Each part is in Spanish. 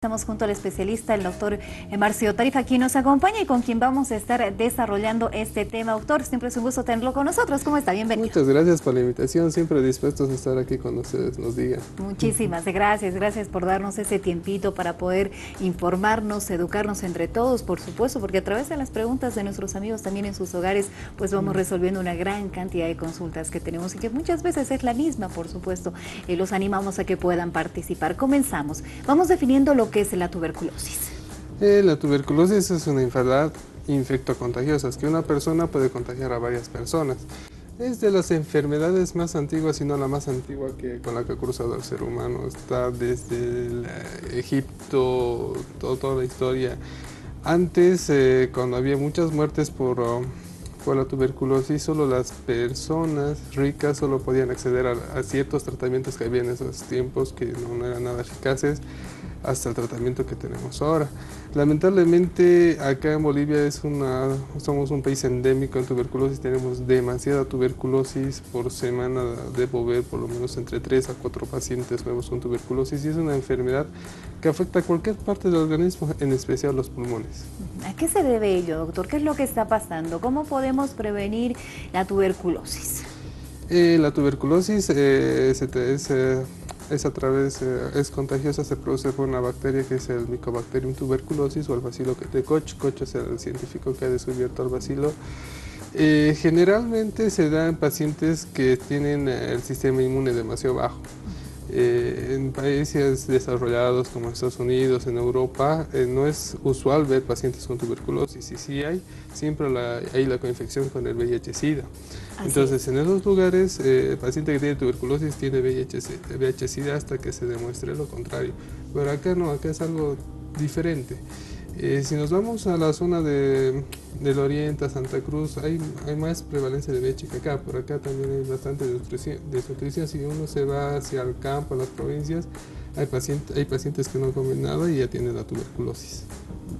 Estamos junto al especialista, el doctor Marcio Tarifa, quien nos acompaña y con quien vamos a estar desarrollando este tema. Doctor, siempre es un gusto tenerlo con nosotros. ¿Cómo está? Bienvenido. Muchas gracias por la invitación, siempre dispuestos a estar aquí cuando ustedes nos digan. Muchísimas gracias por darnos ese tiempito para poder informarnos, educarnos entre todos, por supuesto, porque a través de las preguntas de nuestros amigos también en sus hogares, pues vamos resolviendo una gran cantidad de consultas que tenemos y que muchas veces es la misma, por supuesto. Los animamos a que puedan participar. Comenzamos. Vamos definiendo lo que es la tuberculosis. La tuberculosis es una enfermedad infectocontagiosa, que una persona puede contagiar a varias personas. Es de las enfermedades más antiguas, y no la más antigua con la que ha cruzado el ser humano. Está desde Egipto, toda la historia. Antes, cuando había muchas muertes por la tuberculosis, solo las personas ricas solo podían acceder a ciertos tratamientos que había en esos tiempos, que no eran nada eficaces, hasta el tratamiento que tenemos ahora. Lamentablemente acá en Bolivia somos un país endémico en tuberculosis, tenemos demasiada tuberculosis. Por semana debo ver por lo menos entre 3 a 4 pacientes nuevos con tuberculosis, y es una enfermedad que afecta a cualquier parte del organismo, en especial los pulmones. ¿A qué se debe ello, doctor? ¿Qué es lo que está pasando? ¿Cómo podemos prevenir la tuberculosis? La tuberculosis es contagiosa, se produce por una bacteria que es el Mycobacterium tuberculosis o el bacilo de Koch. Koch es el científico que ha descubierto el bacilo. Generalmente se da en pacientes que tienen el sistema inmune demasiado bajo. En países desarrollados como Estados Unidos, en Europa, no es usual ver pacientes con tuberculosis, y si hay, siempre hay la coinfección con el VIH-Sida. Entonces, en esos lugares, el paciente que tiene tuberculosis tiene VIH-Sida hasta que se demuestre lo contrario. Pero acá no, acá es algo diferente. Si nos vamos a la zona del oriente, a Santa Cruz, hay más prevalencia de VIH que acá. Por acá también hay bastante desnutrición. Si uno se va hacia el campo, a las provincias, hay pacientes que no comen nada y ya tienen la tuberculosis.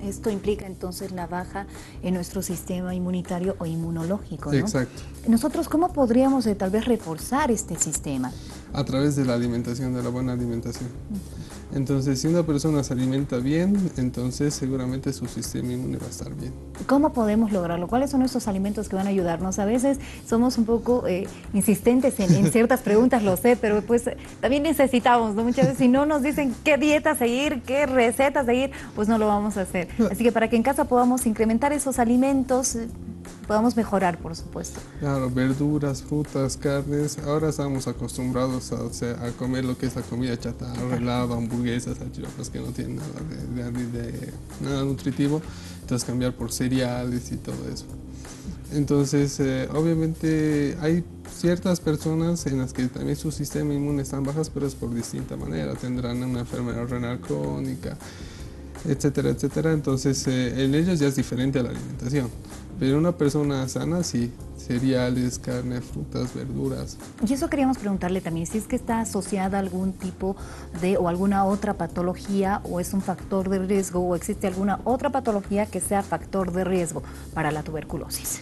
Esto implica entonces la baja en nuestro sistema inmunitario o inmunológico, ¿no? Exacto. Nosotros, ¿cómo podríamos tal vez reforzar este sistema? A través de la alimentación, de la buena alimentación. Entonces, si una persona se alimenta bien, entonces seguramente su sistema inmune va a estar bien. ¿Cómo podemos lograrlo? ¿Cuáles son estos alimentos que van a ayudarnos? A veces somos un poco insistentes en ciertas preguntas, lo sé, pero pues también necesitamos, ¿no? Muchas veces si no nos dicen qué dieta seguir, qué receta seguir, pues no lo vamos a hacer. Así que para que en casa podamos incrementar esos alimentos, podamos mejorar, por supuesto. Claro, verduras, frutas, carnes. Ahora estamos acostumbrados a comer lo que es la comida chatarra, helado, hamburguesas, salchipapas, que no tienen nada nutritivo. Entonces cambiar por cereales y todo eso. Entonces, obviamente hay ciertas personas en las que también su sistema inmune está bajas, pero es por distinta manera. Tendrán una enfermedad renal crónica, etcétera, etcétera. Entonces, en ellos ya es diferente a la alimentación. Pero una persona sana, sí, cereales, carne, frutas, verduras. Y eso queríamos preguntarle también, si es que está asociada a algún tipo o alguna otra patología, o es un factor de riesgo, o existe alguna otra patología que sea factor de riesgo para la tuberculosis.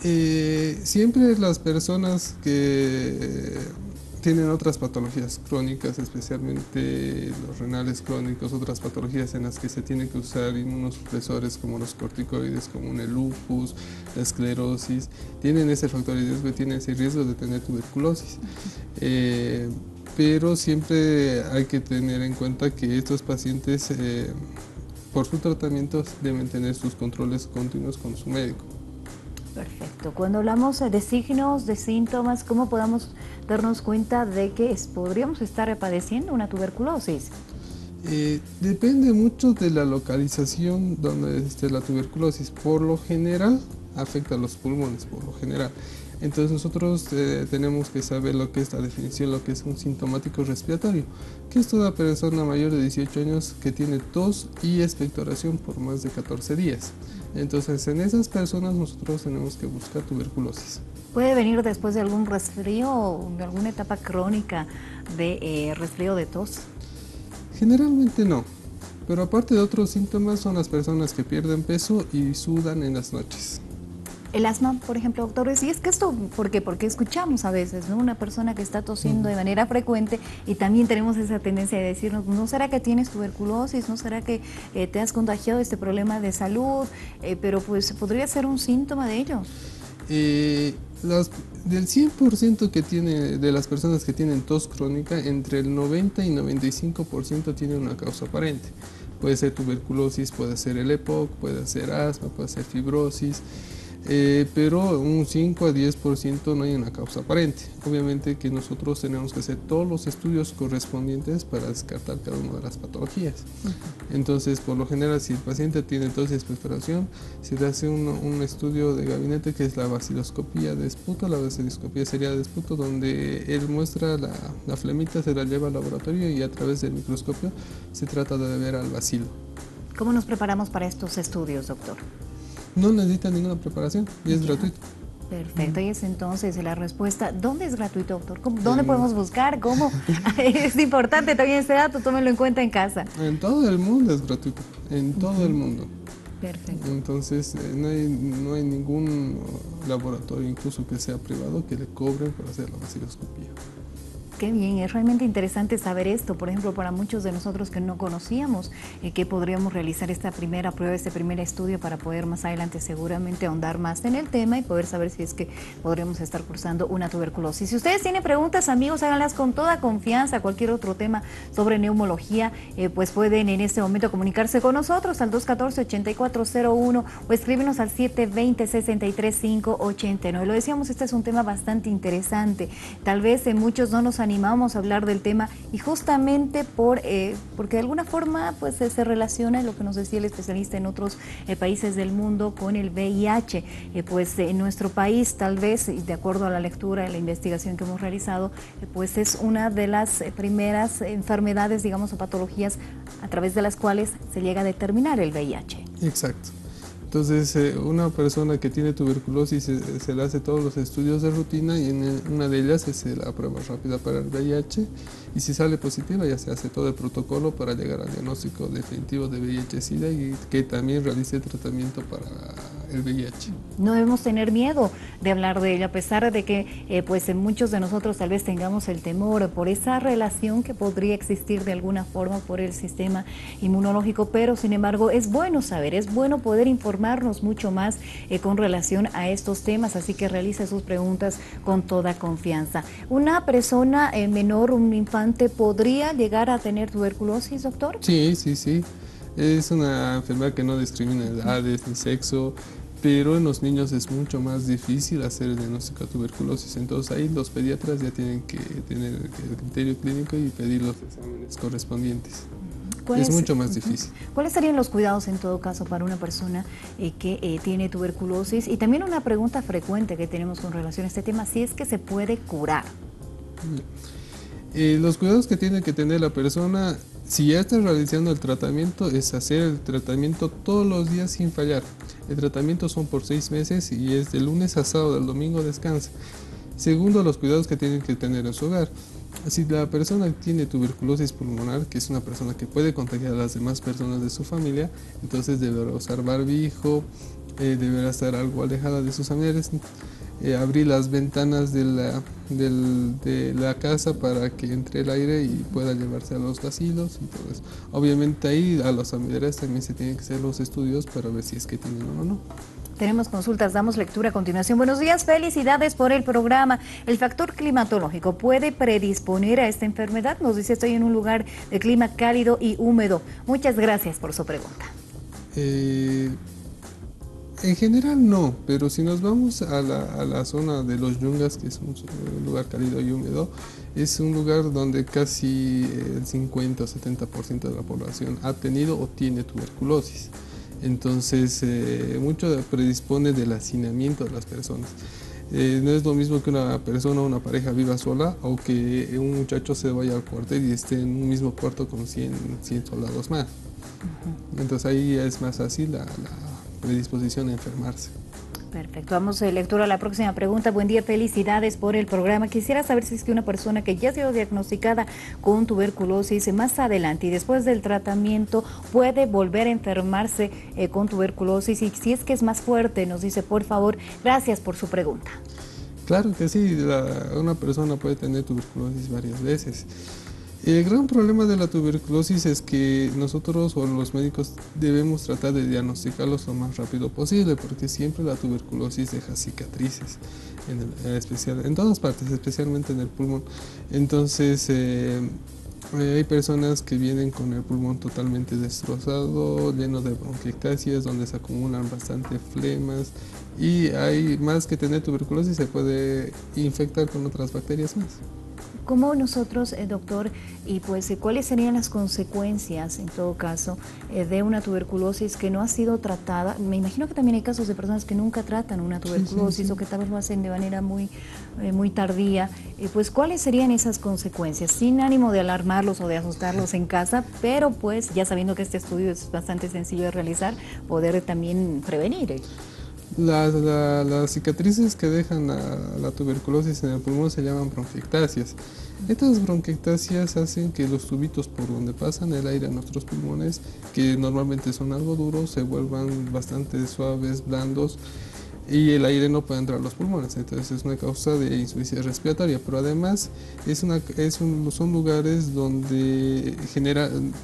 Siempre las personas que tienen otras patologías crónicas, especialmente los renales crónicos, otras patologías en las que se tienen que usar inmunosupresores como los corticoides, como el lupus, la esclerosis, tienen ese factor de riesgo y tienen ese riesgo de tener tuberculosis. Pero siempre hay que tener en cuenta que estos pacientes, por su tratamiento, deben tener sus controles continuos con su médico. Perfecto. Cuando hablamos de signos, de síntomas, ¿cómo podamos darnos cuenta de que podríamos estar padeciendo una tuberculosis? Depende mucho de la localización donde esté la tuberculosis. Por lo general, afecta a los pulmones, por lo general. Entonces nosotros tenemos que saber lo que es la definición, lo que es un sintomático respiratorio, que es toda persona mayor de 18 años que tiene tos y expectoración por más de 14 días. Entonces, en esas personas nosotros tenemos que buscar tuberculosis. ¿Puede venir después de algún resfrío o de alguna etapa crónica de resfrío de tos? Generalmente no, pero aparte de otros síntomas son las personas que pierden peso y sudan en las noches. El asma, por ejemplo, doctores, y es que esto, ¿por qué? Porque escuchamos a veces, ¿no? Una persona que está tosiendo de manera frecuente y también tenemos esa tendencia de decirnos, ¿no será que tienes tuberculosis? ¿No será que te has contagiado de este problema de salud? Pero pues podría ser un síntoma de ello. Del 100% que tiene, de las personas que tienen tos crónica, entre el 90 y 95% tienen una causa aparente. Puede ser tuberculosis, puede ser el EPOC, puede ser asma, puede ser fibrosis, pero un 5 a 10% no hay una causa aparente. Obviamente que nosotros tenemos que hacer todos los estudios correspondientes para descartar cada una de las patologías. Entonces, por lo general, si el paciente tiene tos y expectoración, se le hace un estudio de gabinete que es la baciloscopía de esputo. La baciloscopía sería de esputo, donde él muestra la flemita, se la lleva al laboratorio y a través del microscopio se trata de ver al bacilo. ¿Cómo nos preparamos para estos estudios, doctor? No necesita ninguna preparación y es gratuito. Perfecto, y es entonces la respuesta. ¿Dónde es gratuito, doctor? ¿Dónde podemos buscar? ¿Cómo? Es importante también este dato, tómenlo en cuenta en casa. En todo el mundo es gratuito, en todo el mundo. Perfecto. Entonces no hay ningún laboratorio, incluso que sea privado, que le cobren por hacer la baciloscopía. Qué bien, es realmente interesante saber esto, por ejemplo, para muchos de nosotros que no conocíamos que podríamos realizar esta primera prueba, este primer estudio para poder más adelante seguramente ahondar más en el tema y poder saber si es que podríamos estar cursando una tuberculosis. Si ustedes tienen preguntas, amigos, háganlas con toda confianza, cualquier otro tema sobre neumología, pues pueden en este momento comunicarse con nosotros al 214-8401 o escríbenos al 720-63589. Lo decíamos, este es un tema bastante interesante, tal vez muchos no nos animamos a hablar del tema y justamente porque de alguna forma pues se relaciona lo que nos decía el especialista en otros países del mundo con el VIH. Pues en nuestro país tal vez, y de acuerdo a la lectura y la investigación que hemos realizado, pues es una de las primeras enfermedades, digamos, o patologías a través de las cuales se llega a determinar el VIH. Exacto. Entonces, una persona que tiene tuberculosis se le hace todos los estudios de rutina y en una de ellas es la prueba rápida para el VIH y si sale positiva ya se hace todo el protocolo para llegar al diagnóstico definitivo de VIH-Sida y que también realice el tratamiento para el VIH. No debemos tener miedo de hablar de ello, a pesar de que pues muchos de nosotros tal vez tengamos el temor por esa relación que podría existir de alguna forma por el sistema inmunológico, pero sin embargo es bueno saber, es bueno poder informarnos mucho más con relación a estos temas, así que realice sus preguntas con toda confianza. ¿Una persona menor, un infante, podría llegar a tener tuberculosis, doctor? Sí, sí, sí. Es una enfermedad que no discrimina edades ni sexo, pero en los niños es mucho más difícil hacer el diagnóstico de tuberculosis. Entonces ahí los pediatras ya tienen que tener el criterio clínico y pedir los exámenes correspondientes. Es mucho más difícil. ¿Cuáles serían los cuidados en todo caso para una persona que tiene tuberculosis? Y también una pregunta frecuente que tenemos con relación a este tema, si es que se puede curar. Los cuidados que tiene que tener la persona, si ya está realizando el tratamiento, es hacer el tratamiento todos los días sin fallar. El tratamiento son por 6 meses y es de lunes a sábado, el domingo descansa. Segundo, los cuidados que tienen que tener en su hogar. Si la persona tiene tuberculosis pulmonar, que es una persona que puede contagiar a las demás personas de su familia, entonces deberá usar barbijo, deberá estar algo alejada de sus familiares, abrir las ventanas de la casa para que entre el aire y pueda llevarse a los vacilos y todo eso. Obviamente ahí a los familiares también se tienen que hacer los estudios para ver si es que tienen o no. Tenemos consultas, damos lectura a continuación. Buenos días, felicidades por el programa. ¿El factor climatológico puede predisponer a esta enfermedad? Nos dice, estoy en un lugar de clima cálido y húmedo. Muchas gracias por su pregunta. En general no, pero si nos vamos a la zona de los Yungas, que es un lugar cálido y húmedo, es un lugar donde casi el 50 o 70% de la población ha tenido o tiene tuberculosis. Entonces, mucho predispone del hacinamiento de las personas. No es lo mismo que una persona o una pareja viva sola o que un muchacho se vaya al cuartel y esté en un mismo cuarto con 100 soldados más. Entonces ahí es más fácil la predisposición a enfermarse. Perfecto, vamos a lectura a la próxima pregunta. Buen día, felicidades por el programa. Quisiera saber si es que una persona que ya ha sido diagnosticada con tuberculosis más adelante y después del tratamiento puede volver a enfermarse con tuberculosis, y si es que es más fuerte, nos dice, por favor. Gracias por su pregunta. Claro que sí, una persona puede tener tuberculosis varias veces. El gran problema de la tuberculosis es que nosotros o los médicos debemos tratar de diagnosticarlos lo más rápido posible, porque siempre la tuberculosis deja cicatrices, en todas partes, especialmente en el pulmón. Entonces, hay personas que vienen con el pulmón totalmente destrozado, lleno de bronquiectasias, donde se acumulan bastante flemas, y hay más que tener tuberculosis, se puede infectar con otras bacterias más. ¿Cómo nosotros, doctor, y pues cuáles serían las consecuencias, en todo caso, de una tuberculosis que no ha sido tratada? Me imagino que también hay casos de personas que nunca tratan una tuberculosis, sí. O que tal vez lo hacen de manera muy tardía. Pues, ¿cuáles serían esas consecuencias? Sin ánimo de alarmarlos o de asustarlos en casa, pero pues ya sabiendo que este estudio es bastante sencillo de realizar, poder también prevenir. Las cicatrices que dejan la tuberculosis en el pulmón se llaman bronquiectasias. Estas bronquiectasias hacen que los tubitos por donde pasan el aire a nuestros pulmones, que normalmente son algo duros, se vuelvan bastante suaves, blandos, y el aire no puede entrar a los pulmones. Entonces es una causa de insuficiencia respiratoria, pero además son lugares donde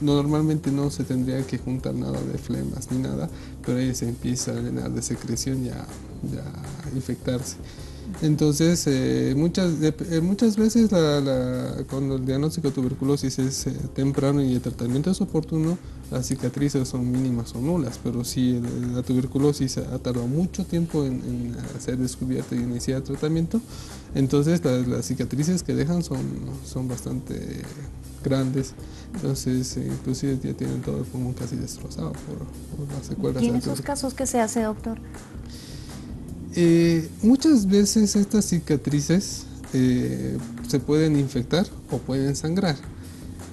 normalmente no se tendría que juntar nada de flemas ni nada, pero ahí se empieza a llenar de secreción y a infectarse. Entonces, muchas veces cuando el diagnóstico de tuberculosis es temprano y el tratamiento es oportuno, las cicatrices son mínimas o nulas, pero si la tuberculosis ha tardado mucho tiempo en ser descubierta y iniciar el tratamiento, entonces las cicatrices que dejan son bastante grandes. Entonces, inclusive ya tienen todo el pulmón casi destrozado por las secuelas. ¿Y en esos casos qué se hace, doctor? Muchas veces estas cicatrices se pueden infectar o pueden sangrar.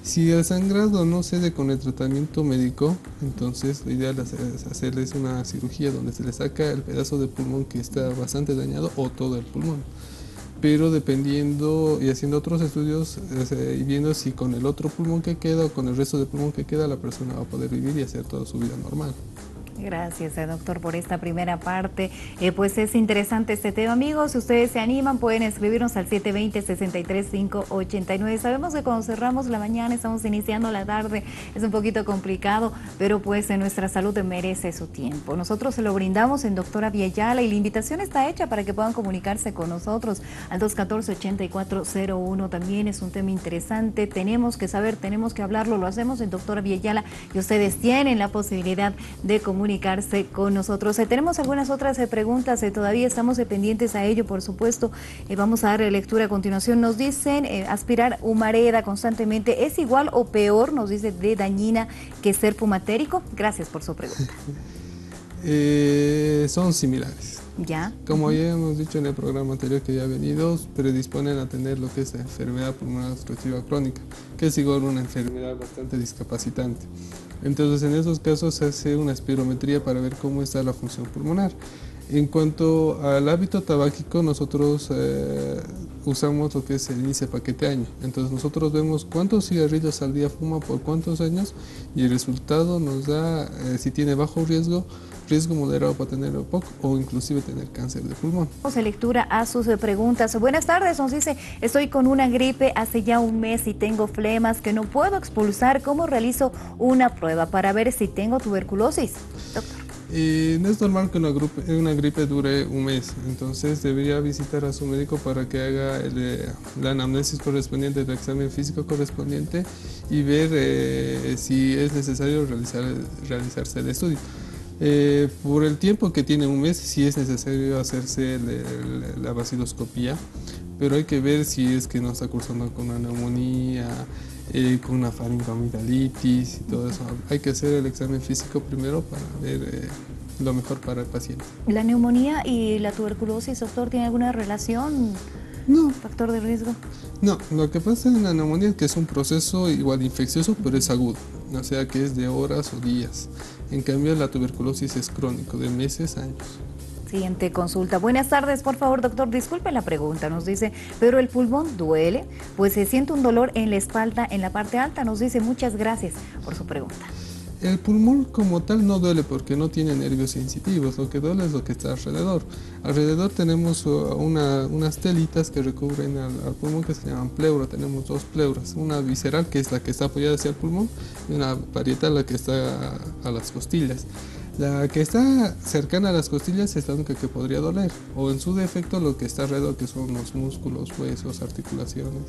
Si el sangrado no cede con el tratamiento médico, entonces lo ideal es hacerles una cirugía donde se le saca el pedazo de pulmón que está bastante dañado o todo el pulmón. Pero dependiendo y haciendo otros estudios y viendo si con el otro pulmón que queda o con el resto del pulmón que queda la persona va a poder vivir y hacer toda su vida normal. Gracias, doctor, por esta primera parte. Pues es interesante este tema, amigos. Si ustedes se animan, pueden escribirnos al 720-63589. Sabemos que cuando cerramos la mañana, estamos iniciando la tarde, es un poquito complicado, pero pues nuestra salud merece su tiempo. Nosotros se lo brindamos en Doctora Villayala y la invitación está hecha para que puedan comunicarse con nosotros al 214-8401. También es un tema interesante. Tenemos que saber, tenemos que hablarlo. Lo hacemos en Doctora Villayala y ustedes tienen la posibilidad de comunicarse con nosotros. Tenemos algunas otras preguntas, todavía estamos pendientes a ello, por supuesto. Vamos a darle lectura a continuación. Nos dicen, aspirar humareda constantemente, ¿es igual o peor, nos dice, de dañina que ser fumatérico? Gracias por su pregunta. Son similares. ¿Ya? Como ya hemos dicho en el programa anterior que ya ha venido, predisponen a tener lo que es la enfermedad pulmonar obstructiva crónica, que es igual una enfermedad bastante discapacitante. Entonces, en esos casos se hace una espirometría para ver cómo está la función pulmonar. En cuanto al hábito tabáquico, nosotros usamos lo que es el índice paquete año. Entonces, nosotros vemos cuántos cigarrillos al día fuma por cuántos años y el resultado nos da si tiene bajo riesgo moderado para tener poco o inclusive tener cáncer de pulmón. Vamos a lectura a sus preguntas. Buenas tardes, nos dice, estoy con una gripe hace ya un mes y tengo flemas que no puedo expulsar. ¿Cómo realizo una prueba para ver si tengo tuberculosis? Doctor. No es normal que una gripe dure un mes, entonces debería visitar a su médico para que haga la anamnesis correspondiente, el examen físico correspondiente y ver si es necesario realizarse el estudio. Por el tiempo que tiene un mes, sí es necesario hacerse la vaciloscopía, pero hay que ver si es que no está cursando con una neumonía, con una faringoamigdalitis y todo eso. Hay que hacer el examen físico primero para ver lo mejor para el paciente. ¿La neumonía y la tuberculosis, doctor, tiene alguna relación? No. ¿Factor de riesgo? No, lo que pasa en la neumonía es que es un proceso igual infeccioso, pero es agudo, o sea que es de horas o días. En cambio, la tuberculosis es crónico, de meses a años. Siguiente consulta. Buenas tardes, por favor, doctor, disculpe la pregunta. Nos dice, pero el pulmón duele, pues se siente un dolor en la espalda, en la parte alta. Nos dice, muchas gracias por su pregunta. El pulmón como tal no duele porque no tiene nervios sensitivos, lo que duele es lo que está alrededor. Alrededor tenemos unas telitas que recubren al pulmón que se llaman pleura. Tenemos dos pleuras, una visceral que es la que está apoyada hacia el pulmón y una parietal la que está a las costillas. La que está cercana a las costillas es la única que podría doler, o en su defecto lo que está alrededor, que son los músculos, huesos, articulaciones.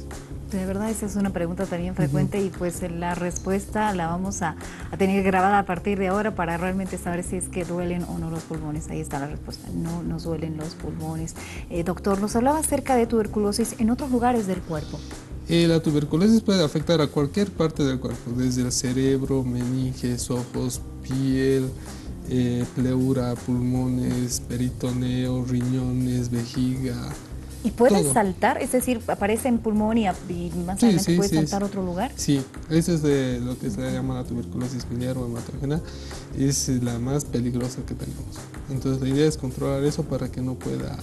De verdad, esa es una pregunta también frecuente y pues la respuesta la vamos a tener grabada a partir de ahora para realmente saber si es que duelen o no los pulmones. Ahí está la respuesta, no nos duelen los pulmones. Doctor, nos hablaba acerca de tuberculosis en otros lugares del cuerpo. La tuberculosis puede afectar a cualquier parte del cuerpo, desde el cerebro, meninges, ojos, piel, pleura, pulmones, peritoneo, riñones, vejiga. ¿Y puede todo. saltar? Es decir, aparece en pulmón y más adelante puede saltar a otro lugar. Sí, eso es de lo que se llama la tuberculosis biliar o hematógena. Es la más peligrosa que tenemos. Entonces la idea es controlar eso para que no pueda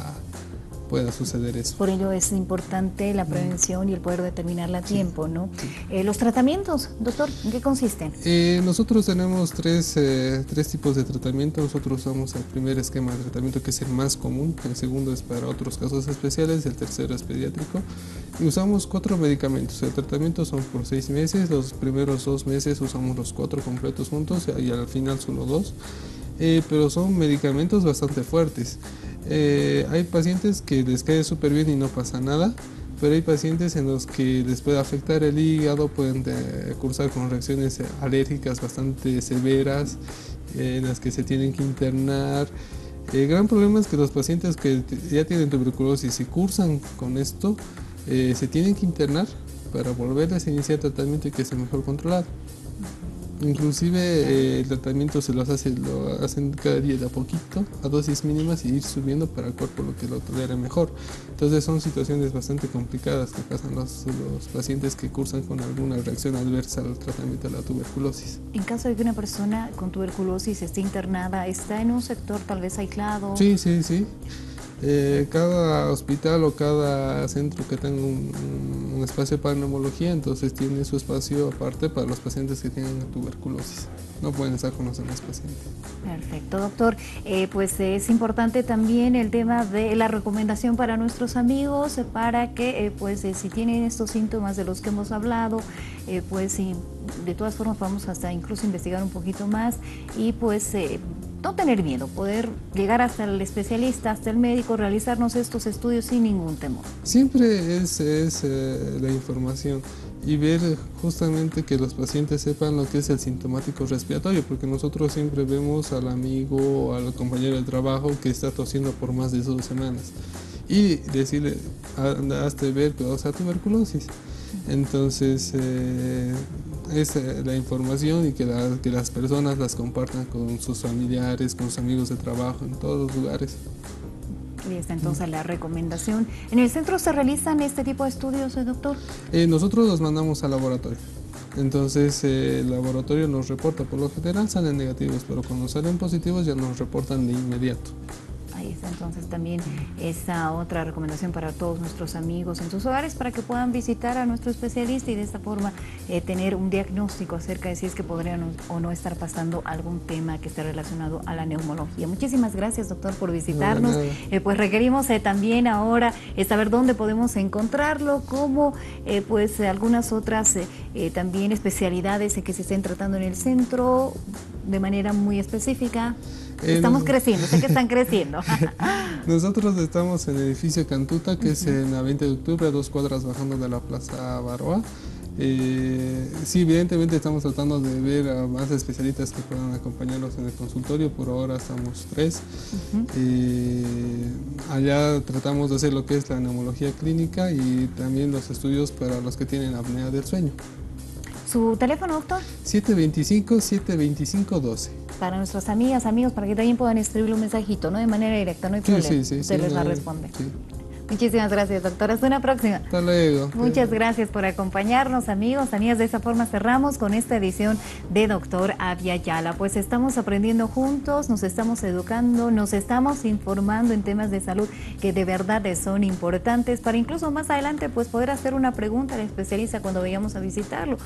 suceder eso. Por ello es importante la prevención y el poder determinarla a tiempo, ¿no? Sí. Los tratamientos, doctor, ¿en qué consisten? Nosotros tenemos tres tipos de tratamiento. Nosotros usamos el primer esquema de tratamiento, que es el más común, el segundo es para otros casos especiales, el tercero es pediátrico. Y usamos 4 medicamentos. El tratamiento son por 6 meses, los primeros 2 meses usamos los 4 completos juntos y al final solo 2. Pero son medicamentos bastante fuertes. Hay pacientes que les cae súper bien y no pasa nada, pero hay pacientes en los que les puede afectar el hígado, pueden cursar con reacciones alérgicas bastante severas, en las que se tienen que internar. El gran problema es que los pacientes que ya tienen tuberculosis y cursan con esto, se tienen que internar para volverles a iniciar tratamiento y que sea mejor controlado. Inclusive el tratamiento lo hacen cada día de a poquito, a dosis mínimas, y ir subiendo para el cuerpo lo que lo tolere mejor. Entonces son situaciones bastante complicadas que pasan los pacientes que cursan con alguna reacción adversa al tratamiento de la tuberculosis. En caso de que una persona con tuberculosis esté internada, ¿está en un sector tal vez aislado? Sí. Cada hospital o cada centro que tenga un espacio para neumología, entonces tiene su espacio aparte para los pacientes que tienen tuberculosis. No pueden estar con los demás pacientes. Perfecto, doctor. Pues es importante también el tema de la recomendación para nuestros amigos, para que si tienen estos síntomas de los que hemos hablado, sí, de todas formas vamos hasta incluso investigar un poquito más y no tener miedo, poder llegar hasta el especialista, hasta el médico, realizarnos estos estudios sin ningún temor. Siempre es la información y ver justamente que los pacientes sepan lo que es el sintomático respiratorio, porque nosotros siempre vemos al amigo o al compañero de trabajo que está tosiendo por más de 2 semanas y decirle, hazte ver que vas a tuberculosis. Entonces es la información y que las personas las compartan con sus familiares, con sus amigos de trabajo, en todos los lugares. Y está entonces la recomendación. ¿En el centro se realizan este tipo de estudios, doctor? Nosotros los mandamos al laboratorio. Entonces el laboratorio nos reporta, por lo general salen negativos, pero cuando salen positivos ya nos reportan de inmediato. Ahí está entonces también esa otra recomendación para todos nuestros amigos en sus hogares, para que puedan visitar a nuestro especialista y de esta forma tener un diagnóstico acerca de si es que podrían o no estar pasando algún tema que esté relacionado a la neumología. Muchísimas gracias, doctor, por visitarnos. Pues requerimos también ahora saber dónde podemos encontrarlo, como algunas otras también especialidades que se estén tratando en el centro de manera muy específica. Estamos creciendo, sé que están creciendo. Nosotros estamos en el edificio Cantuta, que es en la 20 de octubre, a 2 cuadras bajando de la Plaza Baroa. Sí, evidentemente estamos tratando de ver a más especialistas que puedan acompañarnos en el consultorio. Por ahora estamos 3. Allá tratamos de hacer lo que es la neumología clínica y también los estudios para los que tienen apnea del sueño. ¿Su teléfono, doctor? 725-725-12. Para nuestras amigas, amigos, para que también puedan escribirle un mensajito, ¿no? De manera directa, no hay problema. Sí, usted les va a responder. Sí. Muchísimas gracias, doctor. Hasta una próxima. Hasta luego. Muchas gracias por acompañarnos, amigos, amigas. De esa forma cerramos con esta edición de Doctor Abya Yala. Pues estamos aprendiendo juntos, nos estamos educando, nos estamos informando en temas de salud que de verdad son importantes para incluso más adelante pues poder hacer una pregunta al especialista cuando vayamos a visitarlo.